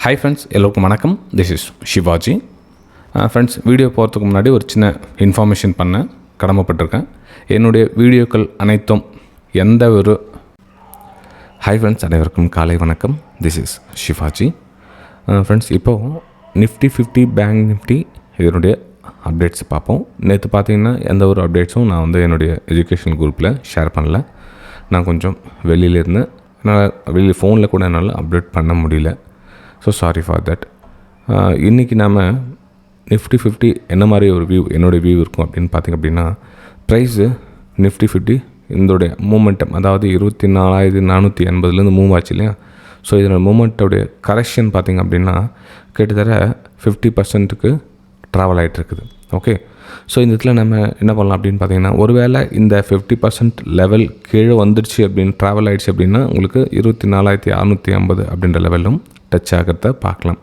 Hi friends, எல்லோருக்கும் வணக்கம். This is Shivaji. Friends, video போகிறதுக்கு முன்னாடி ஒரு சின்ன இன்ஃபர்மேஷன் பண்ண கடமைப்பட்டிருக்கேன். என்னுடைய வீடியோக்கள் அனைத்தும் எந்த ஒரு ஹாய் ஃப்ரெண்ட்ஸ், அனைவருக்கும் காலை வணக்கம். This is Shivaji. ஃப்ரெண்ட்ஸ், இப்போது Nifty50 பேங்க் நிஃப்டி இதனுடைய அப்டேட்ஸ் பார்ப்போம். நேற்று பார்த்தீங்கன்னா எந்த ஒரு அப்டேட்ஸும் நான் என்னுடைய எஜுகேஷன் குரூப்பில் ஷேர் பண்ணல. நான் கொஞ்சம் வெளியில் இருந்தேன். வெளியில் ஃபோனில் கூட என்னால் அப்டேட் பண்ண முடியல. So sorry for that. இன்றைக்கி நாம் Nifty50 என்ன மாதிரி ஒரு என்னுடைய வியூ இருக்கும் அப்படின்னு பார்த்திங்க அப்படின்னா, ப்ரைஸு Nifty50 இதோடைய மூமெண்டம், அதாவது 24,480 மூவ் ஆச்சு இல்லையா. ஸோ இதோட மூமெண்ட்டோடைய கரெக்ஷன் பார்த்திங்க அப்படின்னா கிட்டத்தட்ட 50% ட்ராவல் ஆகிட்டுருக்குது. ஓகே, ஸோ இந்த இடத்துல நம்ம என்ன பண்ணலாம் அப்படின்னு பார்த்தீங்கன்னா, ஒருவேளை இந்த 50% லெவல் கீழே வந்துடுச்சு அப்படின்னு ட்ராவல் ஆகிடுச்சு அப்படின்னா உங்களுக்கு 24,650 அப்படின்ற லெவலும் டச் ஆகிறத பார்க்கலாம்.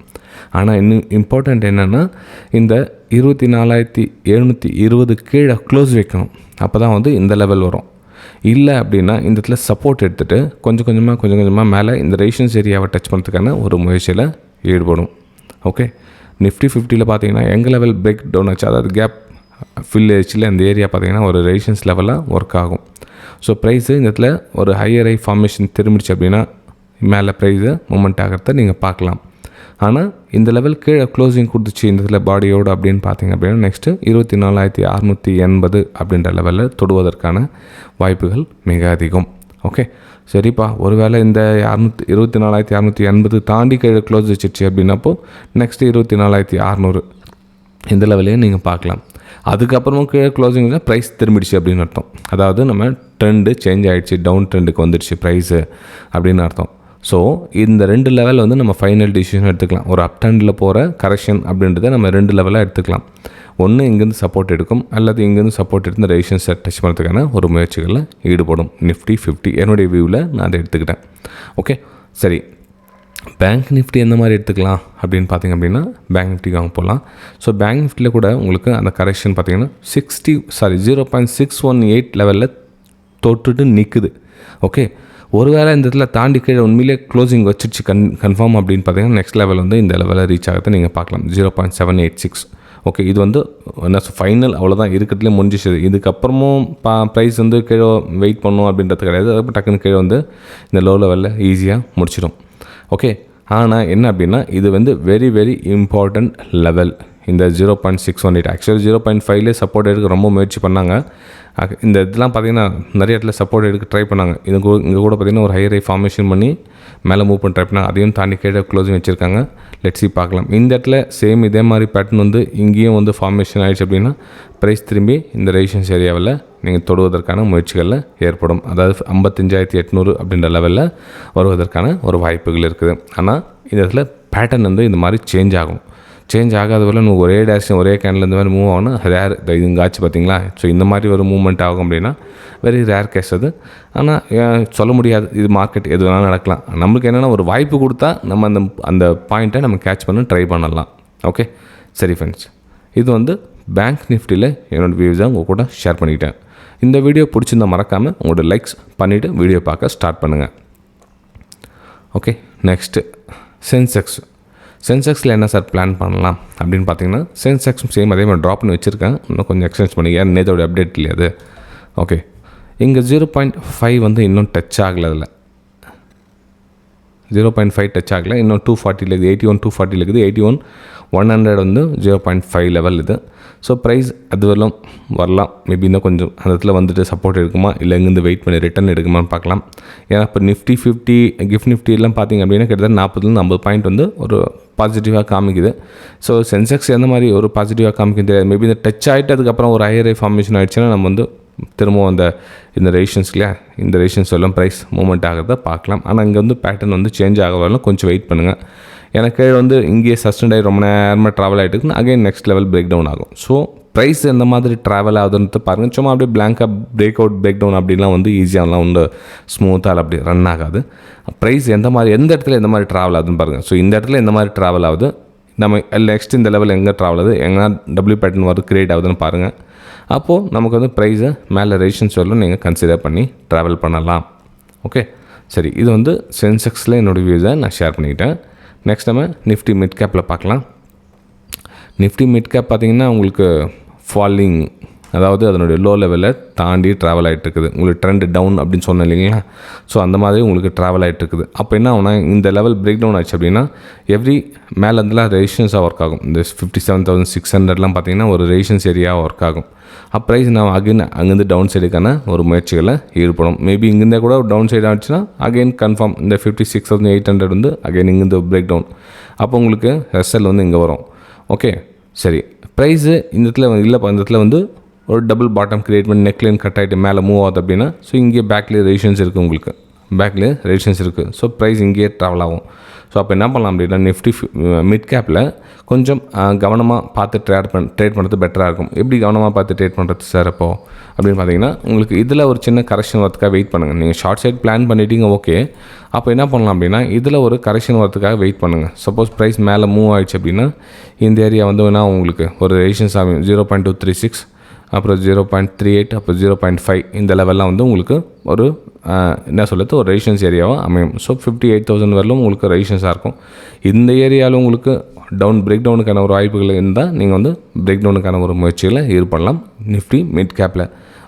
ஆனால் இன்னும் இம்பார்ட்டண்ட் என்னென்னா, இந்த 24,720 கீழே க்ளோஸ் வைக்கணும். அப்போ தான் இந்த லெவல் வரும். இல்லை அப்படின்னா இந்த இடத்துல சப்போர்ட் எடுத்துகிட்டு கொஞ்சம் கொஞ்சமாக மேலே இந்த ரெசிஸ்டன்ஸ் ஏரியாவை டச் பண்ணுறதுக்கான ஒரு முயற்சியில் ஈடுபடும். ஓகே, Nifty50 பார்த்தீங்கன்னா எங்கள் லெவல் பிரேக் டவுன் ஆச்சு, அதாவது கேப் ஃபில் ஆச்சுல இந்த ஏரியா பார்த்தீங்கன்னா ஒரு ரெசிஸ்டன்ஸ் லெவலாக ஒர்க் ஆகும். ஸோ ப்ரைஸு இந்த இடத்துல ஒரு ஹையர் ஐ ஃபார்மேஷன் திரும்பிடுச்சு அப்படின்னா மேலே ப்ரைஸு மூமெண்ட் ஆகிறத நீங்கள் பார்க்கலாம். ஆனால் இந்த லெவல் கீழே க்ளோசிங் கொடுத்துச்சு இந்த இடத்துல பாடியோடு அப்படின்னு பார்த்தீங்க அப்படின்னா நெக்ஸ்ட்டு 24,680 அப்படின்ற லெவலில் தொடுவதற்கான வாய்ப்புகள் மிக அதிகம். ஓகே, சரிப்பா, ஒருவேளை இந்த 24,680 தாண்டி கீழே க்ளோஸ் வச்சிருச்சு அப்படின்னப்போ நெக்ஸ்ட்டு 24,600 இந்த லெவலையும் நீங்கள் பார்க்கலாம். அதுக்கப்புறமும் கீழே க்ளோசிங் ப்ரைஸ் திரும்பிடுச்சு அப்படின்னு அர்த்தம். அதாவது நம்ம ட்ரெண்டு சேஞ்ச் ஆகிடுச்சு, டவுன் ட்ரெண்டுக்கு வந்துடுச்சு ப்ரைஸு அப்படின்னு அர்த்தம். ஸோ இந்த ரெண்டு லெவல் நம்ம ஃபைனல் டிசிஷன் எடுத்துக்கலாம். ஒரு அப் ட்ரெண்டில் போகிற கரெக்ஷன் அப்படின்றத நம்ம ரெண்டு லெவலாக எடுத்துக்கலாம். ஒன்று இங்கேருந்து சப்போர்ட் எடுக்கும், அல்லது இங்கேருந்து சப்போர்ட் எடுத்து ரெசிஸ்டன்ஸை டச் பண்ணுறதுக்கான ஒரு முயற்சிகளில் ஈடுபடும் Nifty50. என்னுடைய வியூவில் நான் அதை எடுத்துக்கிட்டேன். ஓகே, சரி, பேங்க் நிஃப்டி எந்த மாதிரி எடுத்துக்கலாம் அப்படின்னு பார்த்திங்க அப்படின்னா பேங்க் நிஃப்டிக்கு வாங்க போகலாம். ஸோ பேங்க் நிஃப்டியில் கூட உங்களுக்கு அந்த கரெக்ஷன் பார்த்திங்கன்னா 0.618 லெவலில் தொட்டுட்டு நிற்குது. ஓகே, ஒருவேளை இந்த இடத்துல தாண்டி கீழே உண்மையிலே க்ளோசிங் வச்சிருச்சு கன்ஃபார்ம் அப்படின்னு பார்த்தீங்கன்னா நெக்ஸ்ட் லெவல் இந்த லெவலில் ரீச் ஆகிறத நீங்கள் பார்க்கலாம். 0.786. ஓகே, இது என்ன ஃபைனல் அவ்வளோதான், இருக்கிறதுலே முடிஞ்சிச்சு. இதுக்கப்புறமும் ப்ரைஸ் கீழே வெயிட் பண்ணும் அப்படின்றது கிடையாது. அதுக்கு டக்குன்னு கீழே இந்த லோ லெவலில் ஈஸியாக முடிச்சிடும். ஓகே, ஆனால் என்ன அப்படின்னா இது வெரி வெரி இம்பார்ட்டண்ட் லெவல். இந்த 0.618 ஆக்சுவலி 0.5 சப்போர்ட் எடுக்க ரொம்ப முயற்சி பண்ணாங்க. இந்த இதெல்லாம் பார்த்திங்கன்னா நிறைய இடத்துல சப்போர்ட் எடுக்க ட்ரை பண்ணாங்க. இங்கே கூட பார்த்திங்கன்னா ஒரு ஹையர் ஐ ஃபார்மேஷன் பண்ணி மேலே மூவ் பண்ணி ட்ரை பண்ணாங்க. அதையும் தாண்டி கீழே க்ளோசிங் வச்சுருக்காங்க. லெட்ஸி பார்க்கலாம். இந்த இடத்துல சேம் இதே மாதிரி பேட்டர்ன் இங்கேயும் ஃபார்மேஷன் ஆகிடுச்சு அப்படின்னா ப்ரைஸ் திரும்பி இந்த ரெசிஸ்டன்ஸ் ஏரியாவில் நீங்கள் தொடுவதற்கான முயற்சிகளில் ஏற்படும். அதாவது 55,800 அப்படின்ற லெவலில் வருவதற்கான ஒரு வாய்ப்புகள் இருக்குது. ஆனால் இந்த இடத்துல பேட்டர்ன் இந்த மாதிரி சேஞ்ச் ஆகாத போல் நம்ம ஒரே டேரக்ஷன் ஒரே கேண்டில் இந்த மாதிரி மூவ் ஆகணும். ரேர் இங்கே ஆச்சு பார்த்தீங்களா. ஸோ இந்த மாதிரி ஒரு மூவ்மெண்ட் ஆகும் அப்படின்னா வெரி ரேர் கேஸ் அது. ஆனால் சொல்ல முடியாது, இது மார்க்கெட் எது வேணாலும் நடக்கலாம். நம்மளுக்கு என்னென்னா ஒரு வாய்ப்பு கொடுத்தா நம்ம அந்த பாயிண்ட்டை நம்ம கேட்ச் பண்ண ட்ரை பண்ணலாம். ஓகே, சரி ஃப்ரெண்ட்ஸ், இது பேங்க் நிஃப்டியில் என்னோடய வியூஸை உங்கள் கூட ஷேர் பண்ணிக்கிட்டேன். இந்த வீடியோ பிடிச்சிருந்தால் மறக்காமல் உங்களோட லைக்ஸ் பண்ணிவிட்டு வீடியோ பார்க்க ஸ்டார்ட் பண்ணுங்கள். ஓகே, நெக்ஸ்ட்டு சென்செக்ஸில் என்ன சார் பிளான் பண்ணலாம் அப்படின்னு பார்த்தீங்கன்னா, சென்செக்ஸும் சேம் அதே மாதிரி ட்ராப் பண்ணி வச்சுருக்கேன். இன்னும் கொஞ்சம் எக்ஸ்டென்ஸ் பண்ணி நேற்றோட அப்டேட் இல்லையா அது. ஓகே, இங்கே 0.5 இன்னும் டச் ஆகலை. அதில் 0.5 டச் ஆகலை. இன்னும் 240 இருக்குது, 81,240 இருக்குது, 81,100 0.5 லெவல் இது. ஸோ ப்ரைஸ் அது வரலாம். மேபி இன்னும் கொஞ்சம் அந்த இடத்துல சப்போர்ட் எடுக்குமா, இல்லை இங்கேருந்து வெயிட் பண்ணி ரிட்டர்ன் எடுக்குமான்னு பார்க்கலாம். ஏன்னா இப்போ Nifty50 கிஃப்ட் நிஃப்டி எல்லாம் பார்த்திங்க அப்படின்னா கிட்டத்தட்ட 40-50 பாயிண்ட் ஒரு பாசிட்டிவாக காமிக்குது. ஸோ சென்செக்ஸ் எந்த மாதிரி ஒரு பாசிட்டிவாக காமிக்குது தெரியாது. மேபி இந்த டச் ஆகிட்டு அதுக்கப்புறம் ஒரு ஹையர் ஐ ஃபார்மேஷன் ஆகிடுச்சுன்னா நம்ம திரும்பவும் இந்த ரெசிஸ்டன்ஸ்லையா இந்த ரெசிஸ்டன்ஸ் எல்லாம் ப்ரைஸ் மூவ்மெண்ட் ஆகிறத பார்க்கலாம். ஆனால் இங்கே பேட்டர்ன் சேஞ்ச் ஆக வரலாம். கொஞ்சம் வெயிட் பண்ணுங்கள். எனக்கு இங்கேயே சஸ்டெண்ட் ஆகி ரொம்ப நேரமாக ட்ராவல் ஆகிட்டு இருக்குன்னு again next level break down ஆகும். ஸோ ப்ரைஸ் எந்த மாதிரி ட்ராவல் ஆகுதுன்னு பாருங்கள். சும்மா அப்படியே பிளாங்காக பிரேக் டவுன் அப்படிலாம் ஈஸியாகலாம் ஸ்மூத்தாக அப்படி ரன் ஆகாது. ப்ரைஸ் எந்த இடத்துல எந்த மாதிரி ட்ராவல் ஆகுதுன்னு பாருங்கள். ஸோ இந்த இடத்துல எந்த மாதிரி ட்ராவல் ஆகுது, நம்ம நெக்ஸ்ட் இந்த லெவல் எங்கே ட்ராவல் ஆகுது, எங்கன்னா டபிள்யூ பேட்டர்ன் வருது கிரியேட் ஆகுதுன்னு பாருங்கள். அப்போது நமக்கு ப்ரைஸை மேலே ரெசிஸ்டன்ஸ் வரலும் நீங்கள் கன்சிடர் பண்ணி ட்ராவல் பண்ணலாம். ஓகே, சரி, இது சென்செக்ஸில் என்னோடய வியூஸை நான் ஷேர் பண்ணிக்கிட்டேன். நெக்ஸ்ட் நம்ம நிஃப்டி மிட் கேப்பில் பார்க்கலாம். நிஃப்டி மிட் கேப் பார்த்திங்கன்னா உங்களுக்கு ஃபாலிங், அதாவது அதனுடைய லோ லெவலில் தாண்டி ட்ராவல் ஆகிட்டுருக்குது. உங்களுக்கு ட்ரெண்ட் டவுன் அப்படின்னு சொன்னேன் இல்லைங்களா? ஸோ அந்த மாதிரி உங்களுக்கு ட்ராவல் ஆகிட்டுருக்குது. அப்போ என்ன ஆகுனா இந்த லெவல் பிரேக் டவுன் ஆச்சு அப்படின்னா எவ்ரி மேலேருந்துலாம் ரெசிஸ்டன்ஸாக ஒர்க் ஆகும். இந்த 57,600 பார்த்திங்கன்னா ஒரு ரெசிஸ்டன்ஸ் ஏரியாவாக ஒர்க் ஆகும். ப்ரைஸ் நான் அகைன் அங்கேருந்து டவுன் சைடுக்கான ஒரு முயற்சிகளை ஈடுபடும். மேபி இங்கேருந்தே கூட டவுன் சைடு ஆச்சுன்னா அகைன் கன்ஃபார்ம் இந்த 56,800 வந்து அகைன் இங்கேருந்து பிரேக் டவுன். அப்போ உங்களுக்கு எஸ்எல் வந்து இங்கே வரும். ஓகே, சரி. ப்ரைஸு இந்த இடத்துல இல்லைப்பா, இந்த இடத்துல வந்து ஒரு டபுள் பாட்டம் கிரியேட் பண்ணி நெக்லைன் கட் ஆகிட்டு மேலே மூவ் ஆகுது அப்படின்னா, ஸோ இங்கே பேக்லேயே ரெசிஸ்டன்ஸ் இருக்குது, உங்களுக்கு பேக்லேயே ரெசிஸ்டன்ஸ் இருக்குது. ஸோ ப்ரைஸ் இங்கேயே ட்ராவல் ஆகும். ஸோ அப்போ என்ன பண்ணலாம் அப்படின்னா நிஃப்டி மிட் கேப்பில் கொஞ்சம் கவனமாக பார்த்து ட்ரேட் பண்ணுறது பெட்டராக இருக்கும். எப்படி கவனமாக பார்த்து ட்ரேட் பண்ணுறது சார் அப்போது அப்படின்னு பார்த்தீங்கன்னா, உங்களுக்கு இதில் ஒரு சின்ன கரெக்ஷன் வரதுக்காக வெயிட் பண்ணுங்கள். நீங்கள் ஷார்ட் சைட் பிளான் பண்ணிட்டீங்க, ஓகே. அப்போ என்ன பண்ணலாம் அப்படின்னா இதில் ஒரு கரெக்ஷன் வரதுக்காக வெயிட் பண்ணுங்கள். சப்போஸ் ப்ரைஸ் மேலே மூவ் ஆகிடுச்சு அப்படின்னா இந்த ஏரியா வந்து வேணால் உங்களுக்கு ஒரு ரெசிஸ்டன்ஸ் ஆகும். 0.236, அப்புறம் 0.38, அப்புறம் 0.5 இந்த லெவல்லாம் வந்து உங்களுக்கு ஒரு என்ன சொல்லுறது ஒரு ரெசிஸ்டன்ஸ் ஏரியாவாக அமையும். ஸோ 58,000 வரலும் உங்களுக்கு ரெசிஸ்டன்ஸாக இருக்கும். இந்த ஏரியாவில் உங்களுக்கு பிரேக் டவுனுக்கான ஒரு வாய்ப்புகள் இருந்தால் நீங்கள் வந்து பிரேக் டவுனுக்கான ஒரு முயற்சியில் ஈடுபடலாம் நிஃப்டி மிட் கேப்பில்.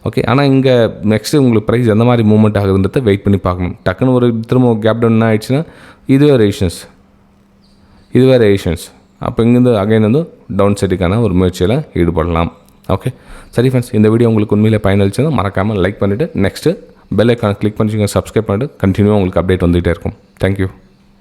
ஓகே, ஆனால் இங்கே நெக்ஸ்ட்டு உங்களுக்கு ப்ரைஸ் எந்த மாதிரி மூவ்மெண்ட் ஆகுதுன்றதை வெயிட் பண்ணி பார்க்கணும். டக்குன்னு ஒரு திரும்ப கேப் டவுன் ஆகிடுச்சுன்னா இதுவே ரெசிஸ்டன்ஸ். அப்போ இங்கேருந்து அகைன் வந்து டவுன் சைடுக்கான ஒரு முயற்சியில் ஈடுபடலாம். ஓகே, சரி ஃப்ரெண்ட்ஸ், இந்த வீடியோ உங்களுக்கு உண்மையிலே பயனளிச்சுன்னா மறக்காமல் லைக் பண்ணிவிட்டு நெக்ஸ்ட்டு பெல் ஐக்கானை கிளிக் பண்ணிவிட்டு சப்ஸ்கிரைப் பண்ணிவிட்டு கண்டினியூவாக உங்களுக்கு அப்டேட் வந்துகிட்டே இருக்கும். தேங்க்யூ.